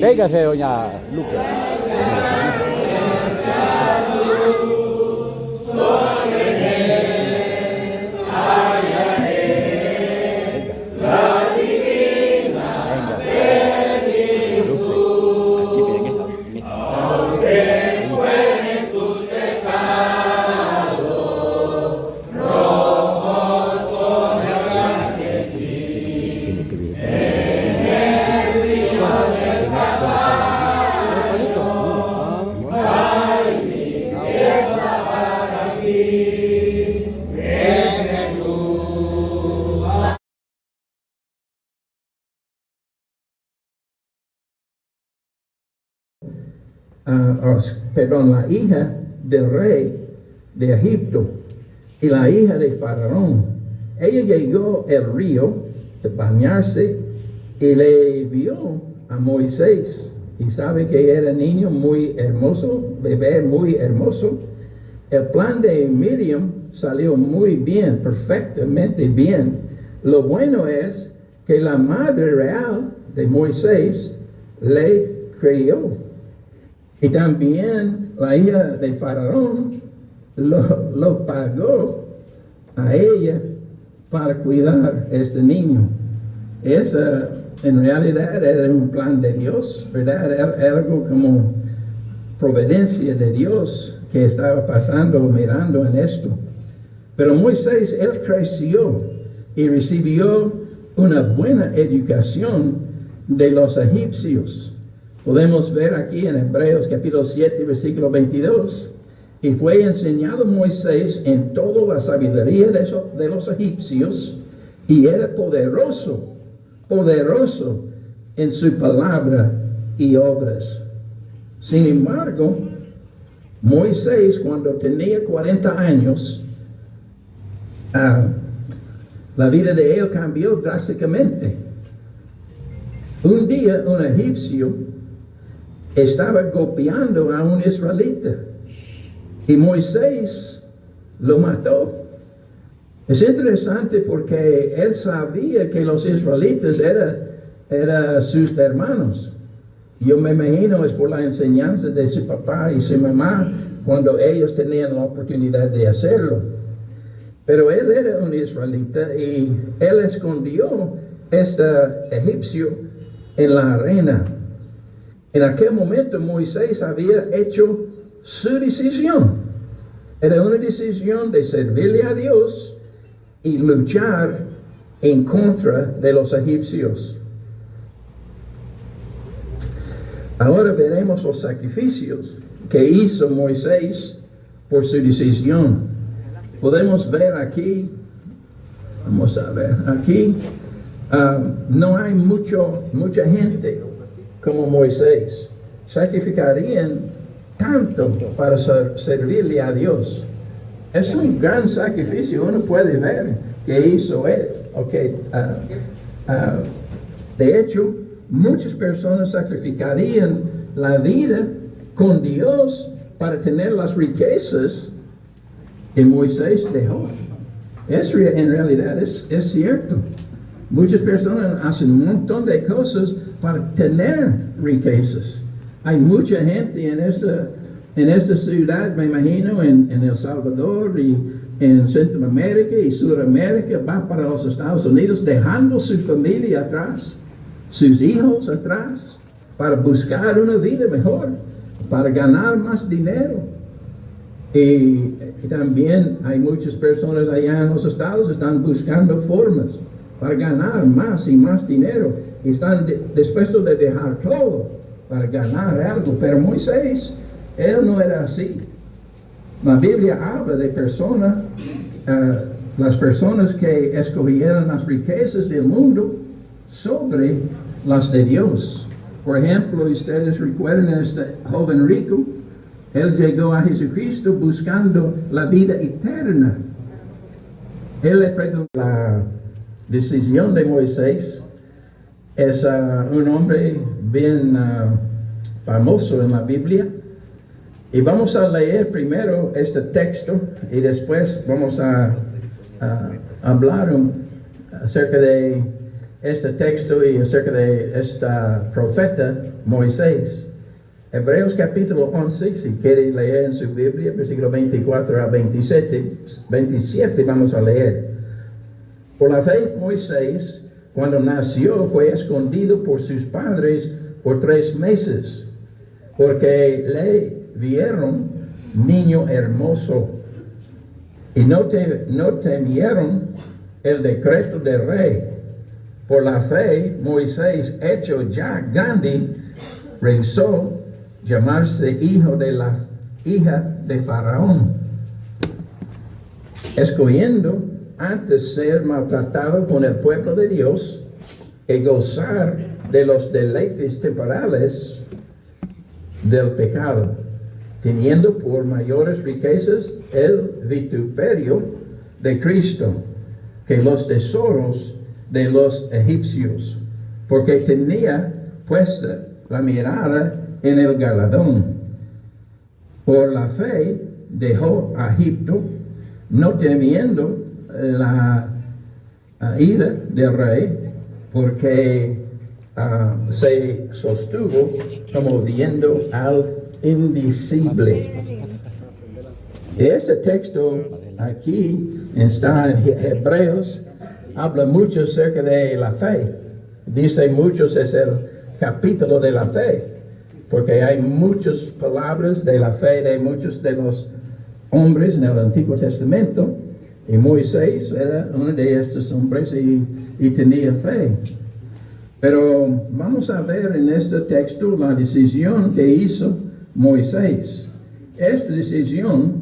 Véngase, doña Lupe. La hija del rey de Egipto y la hija de Faraón. Ella llegó al río de bañarse y le vio a Moisés. Y sabe que era niño muy hermoso, bebé muy hermoso. El plan de Miriam salió muy bien, perfectamente bien. Lo bueno es que la madre real de Moisés le crió. Y también la hija de Faraón lo pagó a ella para cuidar a este niño. Esa en realidad era un plan de Dios, ¿verdad? Era algo como providencia de Dios que estaba pasando, mirando en esto. Pero Moisés, él creció y recibió una buena educación de los egipcios. Podemos ver aquí en Hebreos capítulo 7, versículo 22. Y fue enseñado Moisés en toda la sabiduría de los egipcios, y era poderoso en su palabra y obras. Sin embargo, Moisés, cuando tenía 40 años, la vida de él cambió drásticamente. Un día, un egipcio estaba golpeando a un israelita y Moisés lo mató. Es interesante porque él sabía que los israelitas eran sus hermanos. Yo me imagino es por la enseñanza de su papá y su mamá cuando ellos tenían la oportunidad de hacerlo. Pero él era un israelita y él escondió este egipcio en la arena. En aquel momento Moisés había hecho su decisión. Era una decisión de servirle a Dios y luchar en contra de los egipcios. Ahora veremos los sacrificios que hizo Moisés por su decisión. Podemos ver aquí, vamos a ver, aquí no hay mucha gente como Moisés. Sacrificarían tanto para servirle a Dios. Es un gran sacrificio, uno puede ver que hizo él. De hecho, muchas personas sacrificarían la vida con Dios para tener las riquezas que Moisés dejó. Eso en realidad es cierto. Muchas personas hacen un montón de cosas para tener riquezas. Hay mucha gente en esta ciudad, me imagino, en El Salvador y en Centroamérica y Sudamérica, va para los Estados Unidos dejando su familia atrás, sus hijos atrás, para buscar una vida mejor, para ganar más dinero. Y también hay muchas personas allá en los estados que están buscando formas para ganar más y más dinero. Y están dispuestos de dejar todo para ganar algo. Pero Moisés, él no era así. La Biblia habla de personas, las personas que escogieron las riquezas del mundo sobre las de Dios. Por ejemplo, ustedes recuerdan a este joven rico. Él llegó a Jesucristo buscando la vida eterna. Él le preguntó la decisión de Moisés. Es un hombre bien famoso en la Biblia. Y vamos a leer primero este texto y después vamos a hablar acerca de este texto y acerca de esta profeta Moisés. Hebreos capítulo 11, si quiere leer en su Biblia, versículo 24 a 27 vamos a leer. Por la fe Moisés, cuando nació, fue escondido por sus padres por 3 meses, porque le vieron niño hermoso y no temieron el decreto del rey. Por la fe, Moisés, hecho ya grande, rehusó llamarse hijo de la hija de Faraón, escogiendo antes ser maltratado con el pueblo de Dios que gozar de los deleites temporales del pecado, teniendo por mayores riquezas el vituperio de Cristo que los tesoros de los egipcios, porque tenía puesta la mirada en el galardón. Por la fe dejó a Egipto, no temiendo la ira del rey, porque se sostuvo como viendo al invisible. Ese texto aquí está en Hebreos, habla mucho acerca de la fe. Dice muchos es el capítulo de la fe, porque hay muchas palabras de la fe de muchos de los hombres en el Antiguo Testamento, y Moisés era uno de estos hombres y tenía fe. Pero vamos a ver en este texto la decisión que hizo Moisés. Esta decisión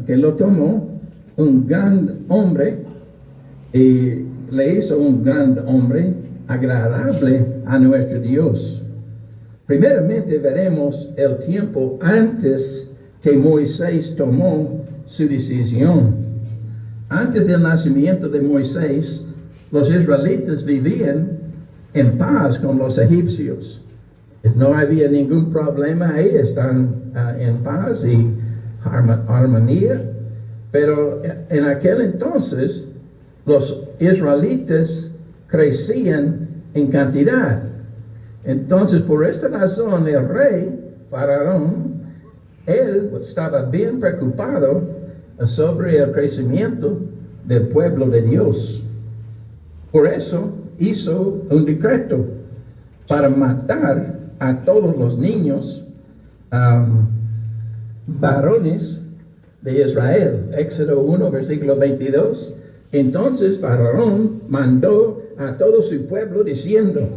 que lo tomó un gran hombre y le hizo un gran hombre agradable a nuestro Dios. Primeramente veremos el tiempo antes que Moisés tomó su decisión. Antes del nacimiento de Moisés, los israelitas vivían en paz con los egipcios. No había ningún problema ahí, están en paz y armonía. Pero en aquel entonces, los israelitas crecían en cantidad. Entonces, por esta razón, el rey, Faraón, él estaba bien preocupado sobre el crecimiento del pueblo de Dios. Por eso hizo un decreto para matar a todos los niños varones de Israel. Éxodo 1, versículo 22. Entonces Faraón mandó a todo su pueblo diciendo: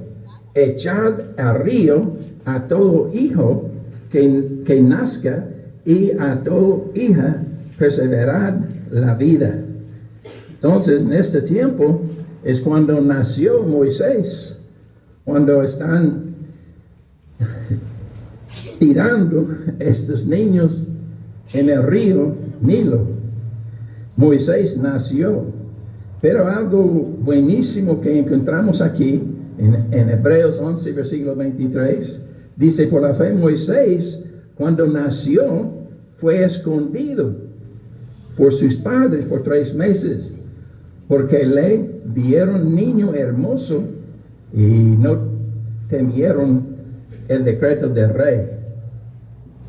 echad al río a todo hijo que nazca y a toda hija perseverad la vida. Entonces, en este tiempo es cuando nació Moisés, cuando están tirando estos niños en el río Nilo. Moisés nació, pero algo buenísimo que encontramos aquí en Hebreos 11, versículo 23, dice: por la fe Moisés, cuando nació, fue escondido por sus padres por 3 meses, porque le vieron niño hermoso y no temieron el decreto del rey.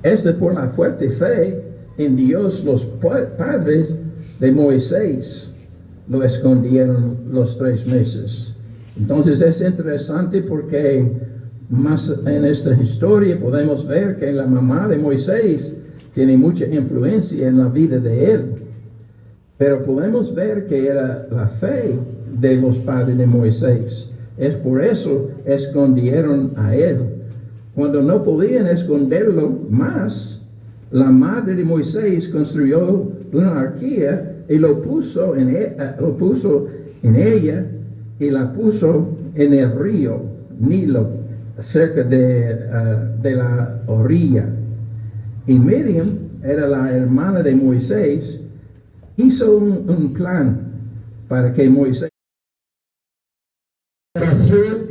Este por la fuerte fe en Dios, los padres de Moisés lo escondieron los 3 meses. Entonces es interesante porque más en esta historia podemos ver que la mamá de Moisés tiene mucha influencia en la vida de él. Pero podemos ver que era la fe de los padres de Moisés. Es por eso escondieron a él. Cuando no podían esconderlo más, la madre de Moisés construyó una arquía y lo puso en ella y la puso en el río Nilo, cerca de la orilla. Y Miriam era la hermana de Moisés, hizo un plan para que Moisés oración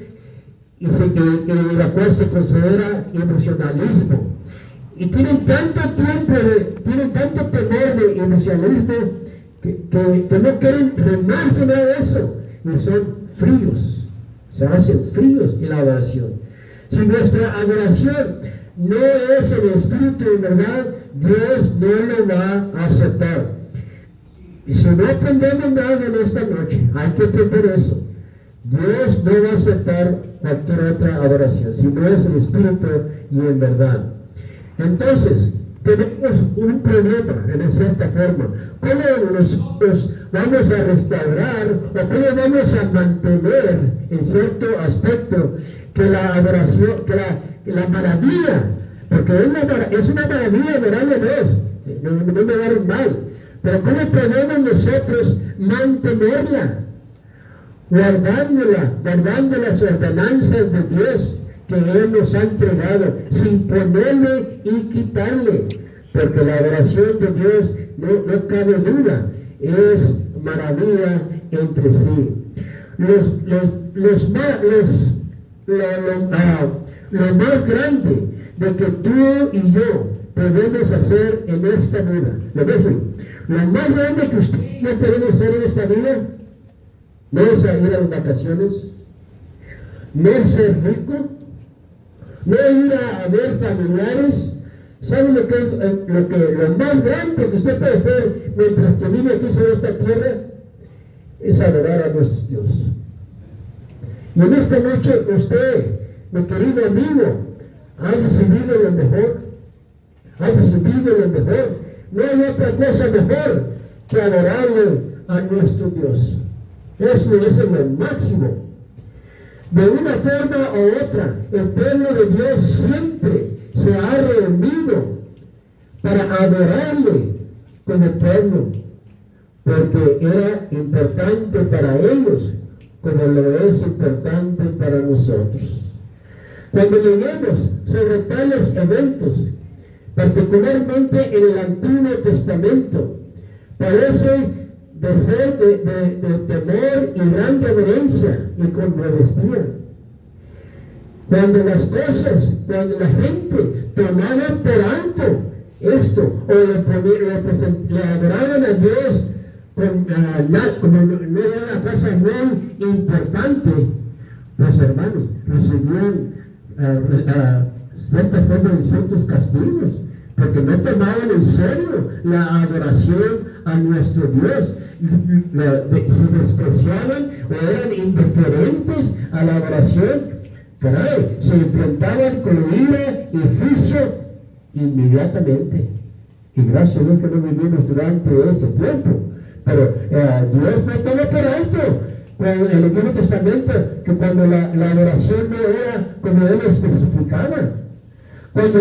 y la cual se considera emocionalismo. Y tienen tanto tiempo, tienen tanto temor de emocionalismo que no quieren remarse nada de eso. Y son fríos, se hacen fríos en la adoración. Si nuestra adoración no es en espíritu en verdad, Dios no lo va a aceptar. Y si no aprendemos nada en esta noche, hay que aprender eso. Dios no va a aceptar cualquier otra adoración, si no es en espíritu y en verdad. Entonces, tenemos un problema en cierta forma. ¿Cómo nosotros vamos a restaurar o cómo vamos a mantener en cierto aspecto que la adoración, que la maravilla, porque es una maravilla adorar a Dios, no me hagan mal, pero ¿cómo podemos nosotros mantenerla? Guardando las ordenanzas de Dios que Él nos ha entregado, sin ponerle y quitarle, porque la adoración de Dios no cabe duda, es maravilla entre sí. Lo más grande de que tú y yo podemos hacer en esta vida, lo más grande que usted y yo podemos hacer en esta vida, no es ir a las vacaciones, no es ser rico, no es ir a ver familiares. ¿Saben lo más grande que usted puede hacer mientras que vive aquí sobre esta tierra? Es adorar a nuestro Dios. Y en esta noche usted, mi querido amigo, ha recibido lo mejor. No hay otra cosa mejor que adorarle a nuestro Dios. Eso es lo máximo. De una forma u otra, el pueblo de Dios siempre se ha reunido para adorarle con el pueblo, porque era importante para ellos, como lo es importante para nosotros. Cuando leemos sobre tales eventos, particularmente en el Antiguo Testamento, parece de ser de temor y gran reverencia y con modestia. Cuando la gente tomaba por alto esto, o le adoraban a Dios como no era una cosa muy importante, los hermanos recibían ciertas formas de ciertos castigos, porque no tomaban en serio la adoración a nuestro Dios. Si despreciaban o eran indiferentes a la adoración, caray, se enfrentaban con ira y juicio inmediatamente. Y gracias a Dios que no vivimos durante ese tiempo. Pero Dios no toma por alto en el Antiguo Testamento que cuando la adoración no era como Él especificaba. Cuando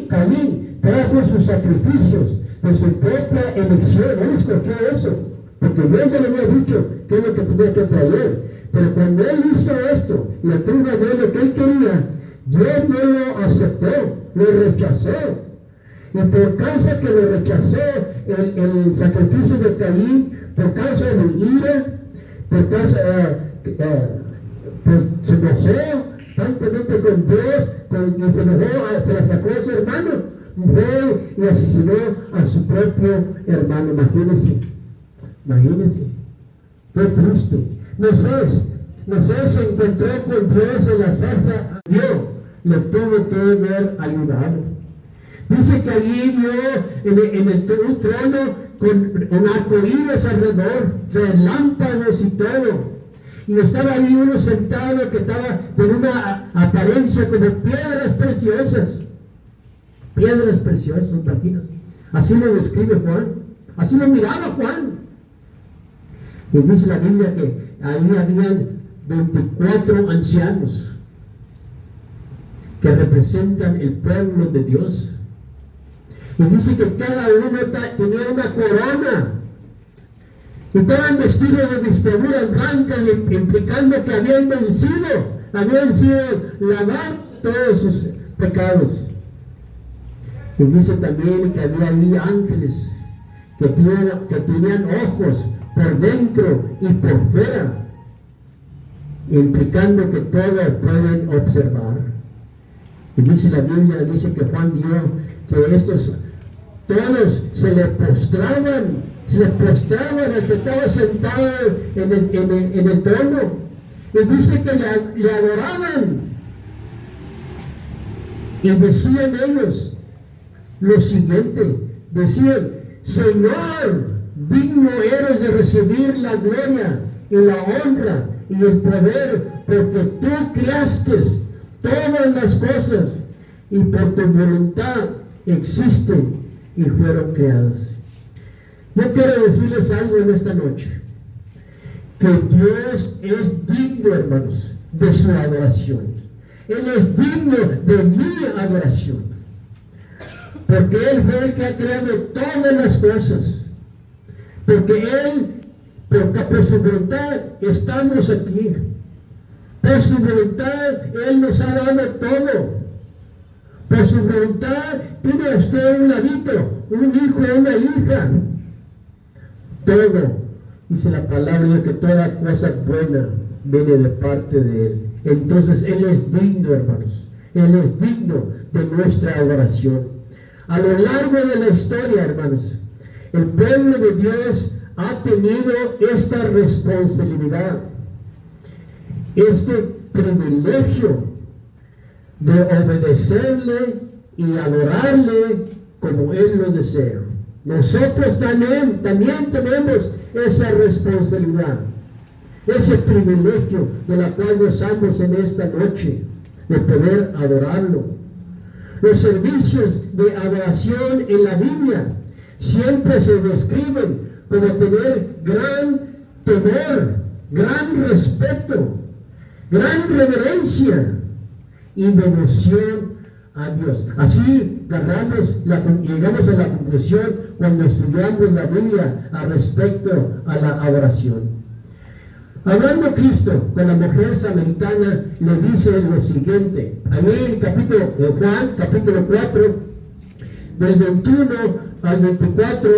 Caín trajo sus sacrificios de su propia elección, Él escogió eso, porque Dios ya le había dicho qué es lo que tenía que traer. Pero cuando Él hizo esto y le trajo a Dios lo que Él quería, Dios no lo aceptó, lo rechazó. Y por causa que le rechazó el sacrificio de Caín, por causa de ira, por causa se enojó tantemente con Dios, y se enojó, se la sacó a su hermano, fue y asesinó a su propio hermano. Imagínense, qué triste. Moisés se encontró con Dios en la zarza, Dios le tuvo que haber ayudado. Dice que allí vio en un trono con un arcoíris alrededor, relámpagos y todo. Y estaba ahí uno sentado que estaba con una apariencia como piedras preciosas. Piedras preciosas, imaginas. Así lo describe Juan. Así lo miraba Juan. Y dice la Biblia que ahí habían 24 ancianos que representan el pueblo de Dios. Y dice que cada uno tenía una corona. Estaban vestidos de vestiduras blancas, implicando que habían sido lavados todos sus pecados. Y dice también que había ahí ángeles que tenían ojos por dentro y por fuera, implicando que todos pueden observar. Y dice la Biblia, dice que Juan vio que estos todos se le postraban al que estaba sentado en el trono. Y dice que le adoraban. Y decían ellos lo siguiente, decían: Señor, digno eres de recibir la gloria y la honra y el poder, porque tú creaste todas las cosas y por tu voluntad existen y fueron creadas. Yo quiero decirles algo en esta noche, que Dios es digno, hermanos, de su adoración. Él es digno de mi adoración, porque Él fue el que ha creado todas las cosas, porque Él, por su voluntad, estamos aquí. Por su voluntad, Él nos ha dado todo. Por su voluntad, tiene usted un ladito, un hijo, una hija. Todo, dice la palabra, de que toda cosa buena viene de parte de Él. Entonces Él es digno, hermanos. Él es digno de nuestra adoración. A lo largo de la historia, hermanos, el pueblo de Dios ha tenido esta responsabilidad, este privilegio de obedecerle y adorarle como Él lo desea. Nosotros también tenemos esa responsabilidad, ese privilegio de la cual gozamos en esta noche, de poder adorarlo. Los servicios de adoración en la Biblia siempre se describen como tener gran temor, gran respeto, gran reverencia y devoción a Dios. Así llegamos a la conclusión cuando estudiamos la Biblia al respecto a la adoración. Hablando Cristo con la mujer samaritana, le dice lo siguiente, ahí en el capítulo de Juan, capítulo 4, del 21 al 24,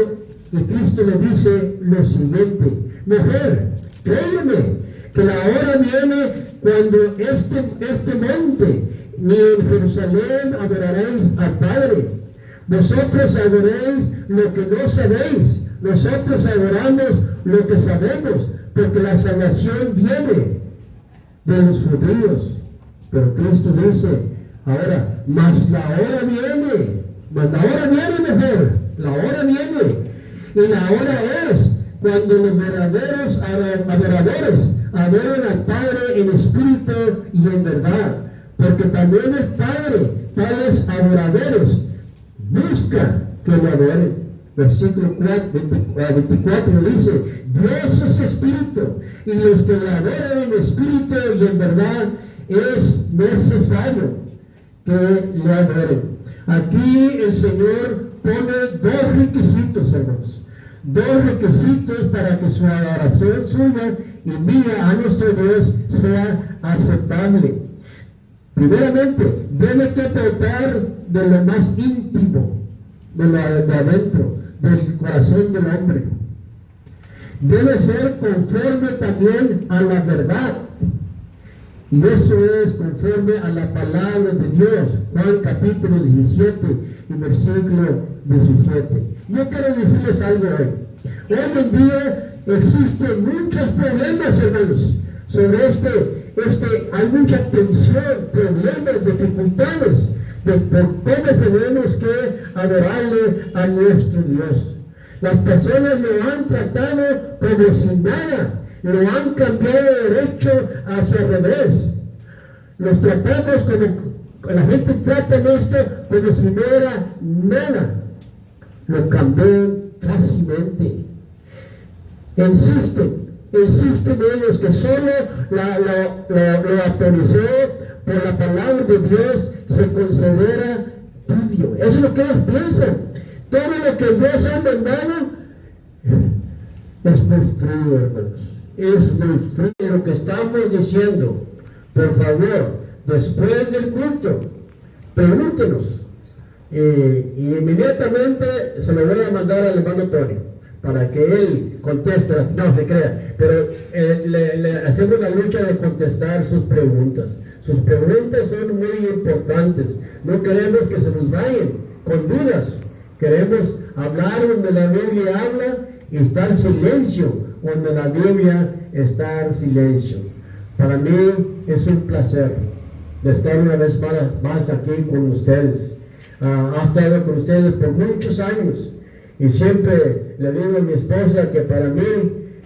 y Cristo le dice lo siguiente: mujer, créeme que la hora viene cuando este monte, ni en Jerusalén adoraréis al Padre. Vosotros adoréis lo que no sabéis, nosotros adoramos lo que sabemos, porque la salvación viene de los judíos. Pero Cristo dice ahora, mas la hora viene, mujer, la hora viene, y la hora es cuando los verdaderos adoradores adoran al Padre en espíritu y en verdad, porque también el Padre, tales adoradores, busca que lo adoren. Versículo 24 dice: Dios es espíritu, y los que lo adoran en espíritu y en verdad es necesario que le adoren. Aquí el Señor pone dos requisitos, hermanos, dos requisitos para que su adoración suya y mía a nuestro Dios sea aceptable. Primeramente, debe que tratar de lo más íntimo, de adentro, del corazón del hombre. Debe ser conforme también a la verdad. Y eso es conforme a la palabra de Dios. Juan capítulo 17 y versículo 17. Yo quiero decirles algo hoy. Hoy en día existen muchos problemas, hermanos, sobre hay mucha tensión, problemas, dificultades, por cómo tenemos que adorarle a nuestro Dios. Las personas lo han tratado como si nada, lo han cambiado de derecho hacia el revés. Los tratamos como, la gente trata esto como si no era nada. Lo cambian fácilmente. Insisten ellos que solo lo autorizó por la palabra de Dios se considera tuyo. Eso es lo que ellos piensan. Todo lo que Dios ha mandado Es muy frío, hermanos. Es muy frío lo que estamos diciendo. Por favor, después del culto, pregúntenos. Y inmediatamente se lo voy a mandar al hermano Tony para que él conteste. No se crea, pero le hacemos la lucha de contestar sus preguntas. Sus preguntas son muy importantes. No queremos que se nos vayan con dudas. Queremos hablar donde la Biblia habla y estar en silencio donde la Biblia está en silencio. Para mí es un placer de estar una vez más aquí con ustedes. Ha estado con ustedes por muchos años y siempre le digo a mi esposa que para mí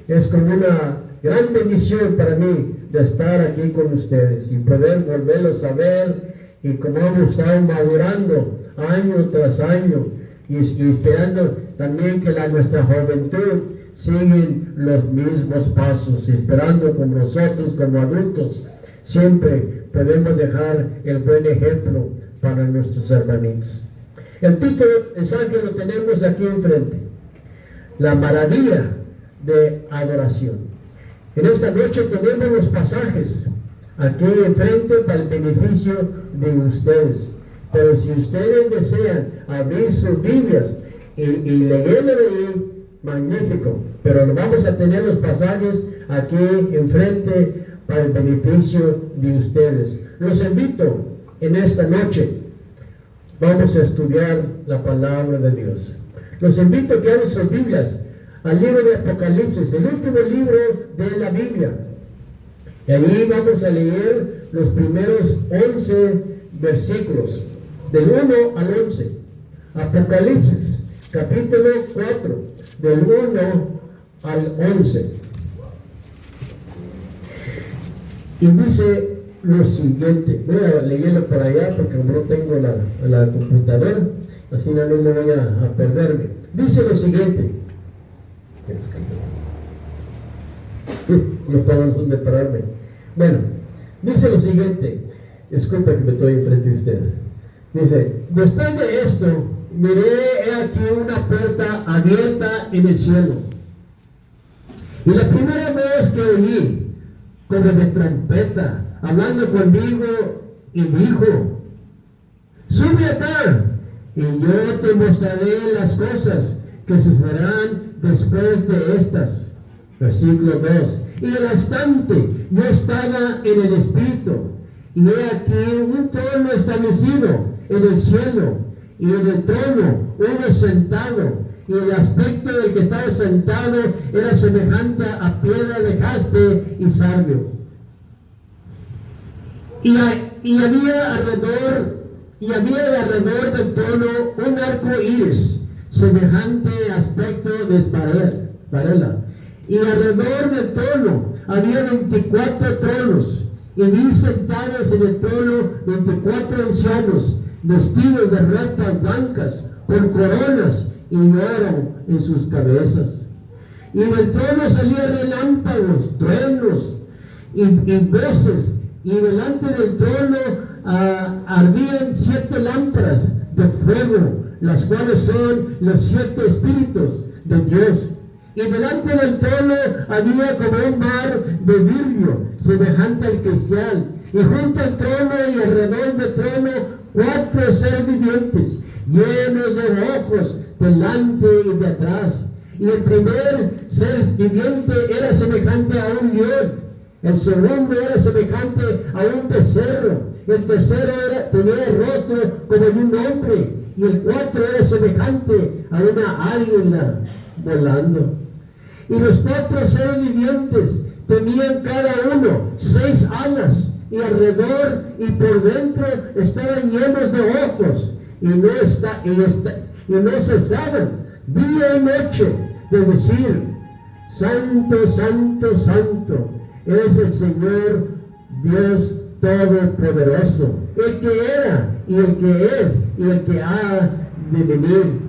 es como una gran bendición para mí de estar aquí con ustedes y poder volverlos a ver y como hemos estado madurando año tras año y esperando también que nuestra juventud siguen los mismos pasos, esperando como nosotros como adultos siempre podemos dejar el buen ejemplo para nuestros hermanitos. El título del mensaje lo tenemos aquí enfrente: la maravilla de adoración. En esta noche tenemos los pasajes aquí enfrente para el beneficio de ustedes. Pero si ustedes desean abrir sus Biblias y leerlo ahí, magnífico. Pero vamos a tener los pasajes aquí enfrente para el beneficio de ustedes. Los invito en esta noche. Vamos a estudiar la palabra de Dios. Los invito a que abran sus Biblias al libro de Apocalipsis, el último libro de la Biblia. Y allí vamos a leer los primeros 11 versículos, del 1 al 11. Apocalipsis, capítulo 4, del 1 al 11. Y dice lo siguiente. Voy a leerlo por allá porque como no tengo la computadora, así no me voy a perderme. Dice lo siguiente. No puedo dónde pararme. Bueno, dice lo siguiente. Disculpa que me estoy enfrente de ustedes. Dice: después de esto, miré aquí una puerta abierta en el cielo. Y la primera vez que oí como de trompeta hablando conmigo, y dijo: sube acá, y yo te mostraré las cosas que sucederán después de estas. Versículo 2. Y al instante yo estaba en el Espíritu, y he aquí un trono establecido en el cielo, y en el trono uno sentado, y el aspecto del que estaba sentado era semejante a piedra de jaspe y sardio. Y había alrededor del trono un arco iris, semejante aspecto de esparela. Y alrededor del trono había 24 tronos, y vi sentados en el trono 24 ancianos, vestidos de ropas blancas, con coronas y oro en sus cabezas. Y del trono salían relámpagos, truenos y voces, y delante del trono ardían 7 lámparas de fuego, las cuales son los 7 espíritus de Dios. Y delante del trono había como un mar de vidrio, semejante al cristal. Y junto al trono y alrededor del trono 4 seres vivientes, llenos de ojos, delante y de atrás. Y el primer ser viviente era semejante a un león. El segundo era semejante a un becerro. El tercero tenía el rostro como de un hombre. Y el cuarto era semejante a una águila volando. Y los 4 seres vivientes tenían cada uno 6 alas, y alrededor y por dentro estaban llenos de ojos, y no cesaban día y noche de decir: Santo, Santo, Santo es el Señor Dios Todopoderoso, el que era, y el que es, y el que ha de venir.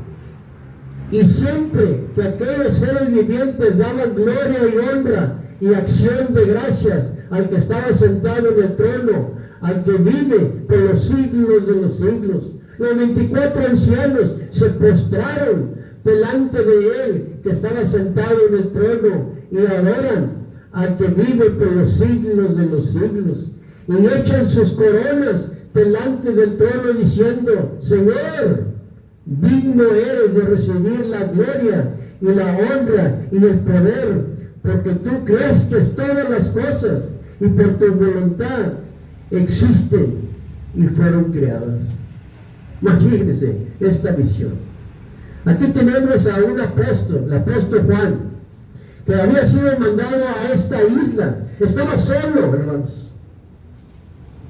Y siempre que aquellos seres vivientes daban gloria y honra y acción de gracias al que estaba sentado en el trono, al que vive por los siglos de los siglos, los 24 ancianos se postraron delante de Él, que estaba sentado en el trono, y adoran al que vive por los siglos de los siglos. Y echan sus coronas delante del trono diciendo: Señor, digno eres de recibir la gloria y la honra y el poder, porque tú crees que todas las cosas y por tu voluntad existen y fueron creadas. Imagínense esta visión. Aquí tenemos a un apóstol, el apóstol Juan, que había sido mandado a esta isla. Estaba solo, hermanos.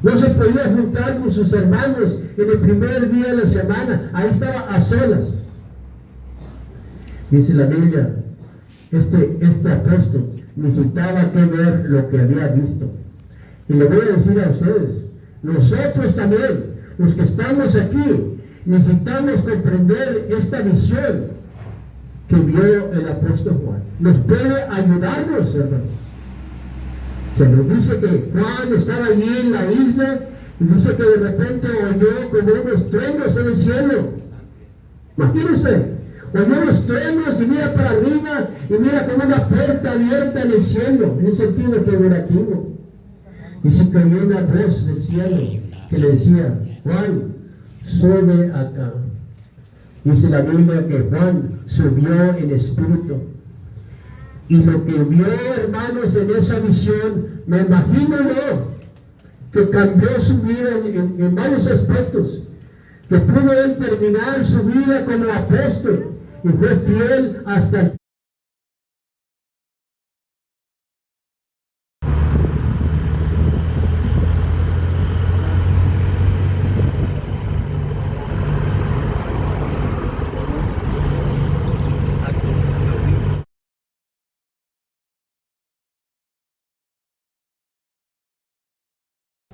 No se podía juntar con sus hermanos en el primer día de la semana. Ahí estaba a solas. Dice la Biblia, este apóstol necesitaba que ver lo que había visto. Y le voy a decir a ustedes, nosotros también, los que estamos aquí, necesitamos comprender esta visión que vio el apóstol Juan. Nos puede ayudarnos, hermanos. Se nos dice que Juan estaba allí en la isla y dice que de repente oyó como unos truenos en el cielo. Imagínense, oyó los truenos y mira para arriba y mira como una puerta abierta en el cielo, en un sentido figurativo. Dice que oyó una voz del cielo que le decía: Juan, sube acá. Dice la Biblia que Juan subió en espíritu. Y lo que vio, hermanos, en esa visión, me imagino yo, que cambió su vida en varios aspectos, que pudo él terminar su vida como apóstol y fue fiel hasta el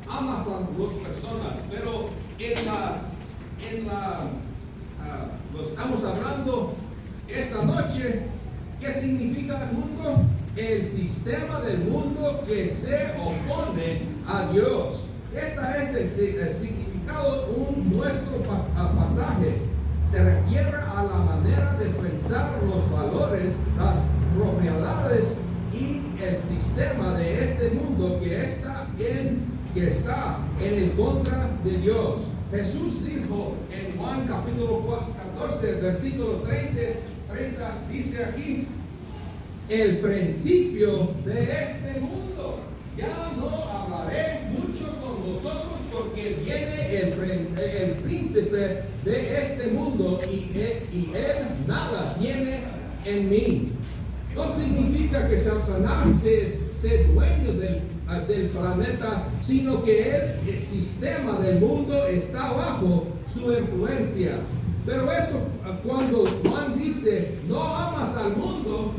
amas a las personas, pero lo estamos hablando esta noche. ¿Qué significa el mundo? El sistema del mundo que se opone a Dios. Ese es el significado de nuestro pasaje. Se refiere a la manera de pensar, los valores, las propiedades y el sistema de este mundo que está en el contra de Dios. Jesús dijo en Juan capítulo 14, versículo 30, dice aquí: el principio de este mundo. Ya no hablaré mucho con vosotros porque viene el príncipe de este mundo y él nada tiene en mí. No significa que Satanás sea dueño del planeta, sino que el sistema del mundo está bajo su influencia. Pero eso, cuando Juan dice no amas al mundo,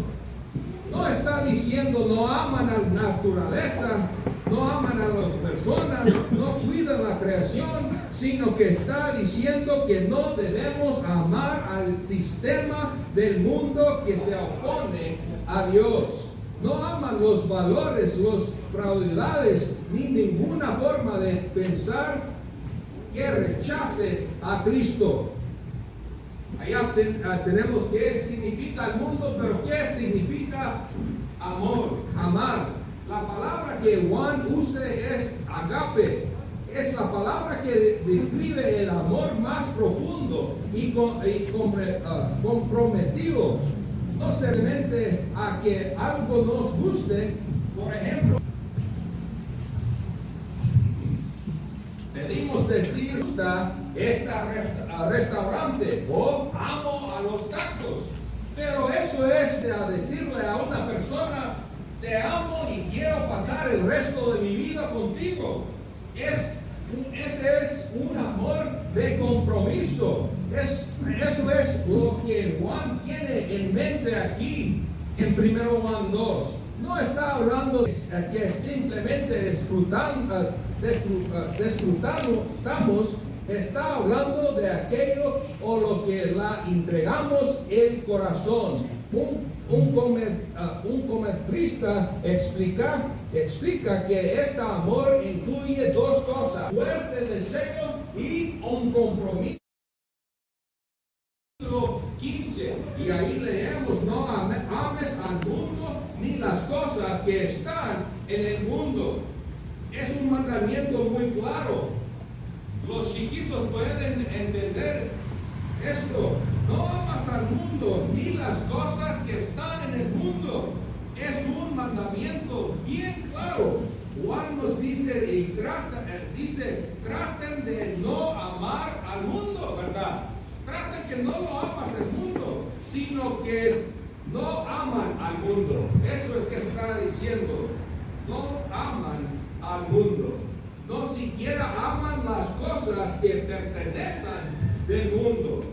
no está diciendo no aman a la naturaleza, no aman a las personas, no cuidan la creación, sino que está diciendo que no debemos amar al sistema del mundo que se opone a Dios. No aman los valores, las prioridades, ni ninguna forma de pensar que rechace a Cristo. Allá tenemos qué significa el mundo, pero qué significa amor, amar. La palabra que Juan usa es agape. Es la palabra que describe el amor más profundo y comprometido. No solamente a que algo nos guste. Por ejemplo, pedimos decir este restaurante o amo a los tacos, pero eso es de decirle a una persona: te amo y quiero pasar el resto de mi vida contigo. Ese es un amor de compromiso. Eso es lo que Juan tiene en mente aquí en 1 Juan 2. No está hablando de que simplemente disfrutamos, está hablando de aquello o lo que la entregamos el corazón. Un comentarista explica que este amor incluye dos cosas: fuerte deseo y un compromiso. 15. Y ahí leemos, no ames al mundo ni las cosas que están en el mundo. Es un mandamiento muy claro. Los chiquitos pueden entender esto. No amas al mundo ni las cosas que están en el mundo. Es un mandamiento bien claro. Juan nos dice y traten de no amar al mundo, ¿verdad? Traten que no lo amas al mundo, sino que no aman al mundo. Eso es que está diciendo. No aman al mundo. No siquiera aman las cosas que pertenecen del mundo.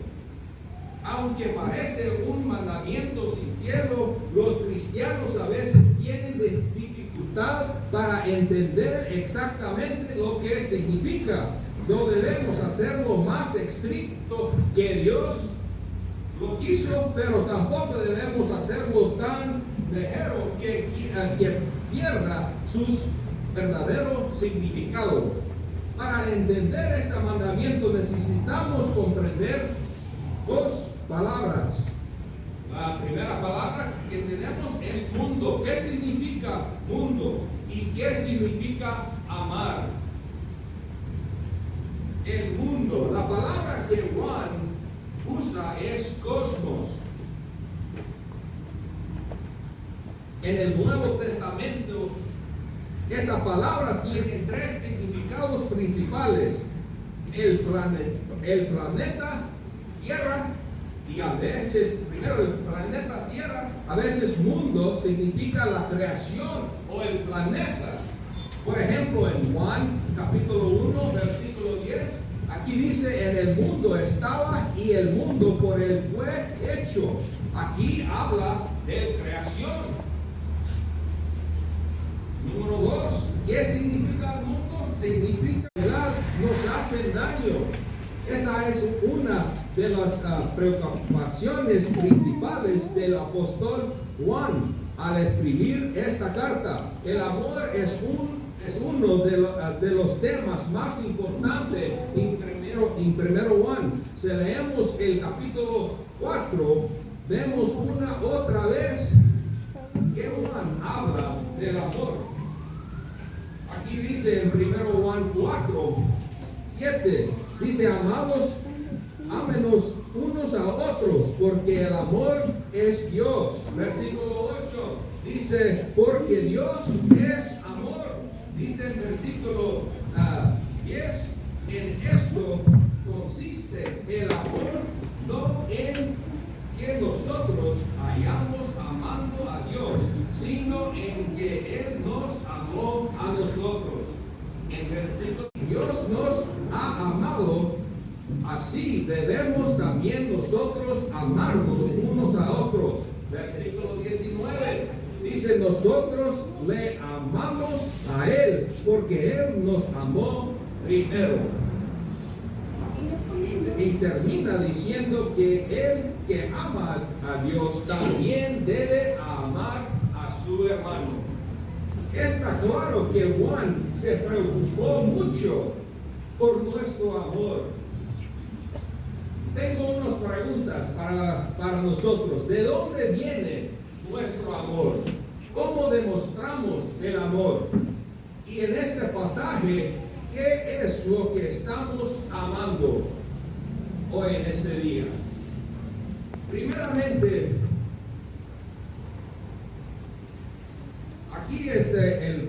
Aunque parece un mandamiento sincero, los cristianos a veces tienen dificultad para entender exactamente lo que significa. No debemos hacerlo más estricto que Dios lo quiso, pero tampoco debemos hacerlo tan ligero que pierda su verdadero significado. Para entender este mandamiento necesitamos comprender dos palabras. La primera palabra que tenemos es mundo. ¿Qué significa mundo? ¿Y qué significa amar? El mundo, la palabra que Juan usa es cosmos. En el Nuevo Testamento, esa palabra tiene tres significados principales: el planeta Tierra, y a veces, primero el planeta Tierra, a veces mundo significa la creación o el planeta. Por ejemplo, en Juan capítulo 1, versículo 10, aquí dice: en el mundo estaba y el mundo por él fue hecho. Aquí habla de creación. Número 2, ¿qué significa el mundo? Significa que nos hacen daño. Esa es una de las preocupaciones principales del apóstol Juan al escribir esta carta. El amor es uno de los temas más importantes en primero Juan. Si leemos el capítulo 4, vemos otra vez que Juan habla del amor. Aquí dice en 1 Juan 4, 7, dice: amados, ámenos unos a otros, porque el amor es Dios. Versículo 8 dice: porque Dios es amor. Dice en versículo 10: en esto consiste el amor, no en que nosotros hayamos amado a Dios, sino en que Él nos amó a nosotros. En versículo: Dios nos ha amado, así debemos también nosotros amarnos unos a otros. Versículo 19 dice: nosotros le amamos a Él, porque Él nos amó primero. Y termina diciendo que el que ama a Dios también debe amar a su hermano. Está claro que Juan se preocupó mucho por nuestro amor. Tengo unas preguntas para nosotros. ¿De dónde viene nuestro amor? ¿Cómo demostramos el amor? Y en este pasaje, ¿qué es lo que estamos amando hoy en este día? Primeramente, aquí es el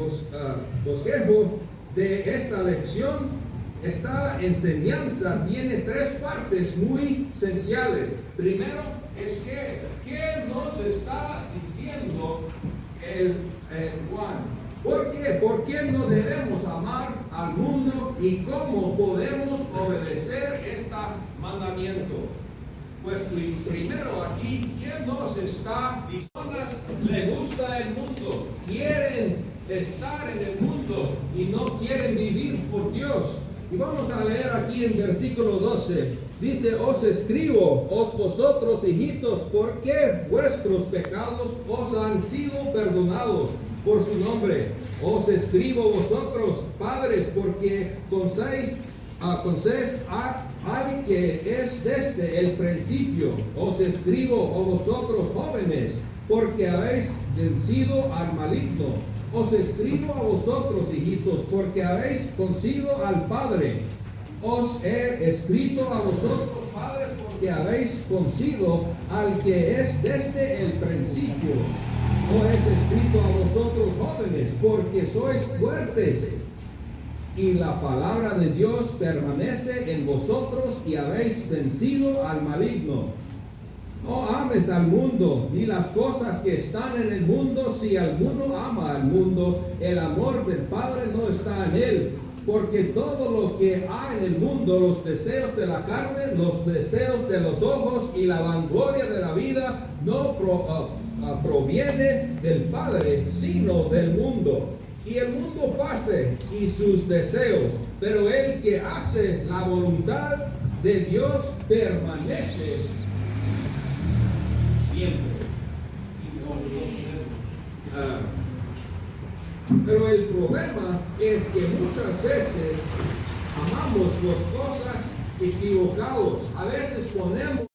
bosquejo de esta lección. Esta enseñanza tiene tres partes muy esenciales. Primero es ¿qué nos está diciendo el Juan? ¿Por qué? ¿Por qué no debemos amar al mundo y cómo podemos obedecer este mandamiento? Pues primero aquí, ¿quién nos está diciendo? Le gusta el mundo, quieren estar en el mundo y no quieren vivir por Dios. Y vamos a leer aquí en versículo 12. Dice: os escribo, vosotros hijitos, porque vuestros pecados os han sido perdonados por su nombre. Os escribo vosotros, padres, porque conocéis Entonces, al que es desde el principio, os escribo a vosotros jóvenes, porque habéis vencido al maligno. Os escribo a vosotros, hijitos, porque habéis conocido al Padre. Os he escrito a vosotros, padres, porque habéis conocido al que es desde el principio. Os he escrito a vosotros, jóvenes, porque sois fuertes, y la palabra de Dios permanece en vosotros, y habéis vencido al maligno. No ames al mundo, ni las cosas que están en el mundo. Si alguno ama al mundo, el amor del Padre no está en él. Porque todo lo que hay en el mundo, los deseos de la carne, los deseos de los ojos y la vanagloria de la vida, no proviene del Padre, sino del mundo. Y el mundo pase y sus deseos, pero el que hace la voluntad de Dios permanece siempre. Pero el problema es que muchas veces amamos las cosas equivocadas. A veces ponemos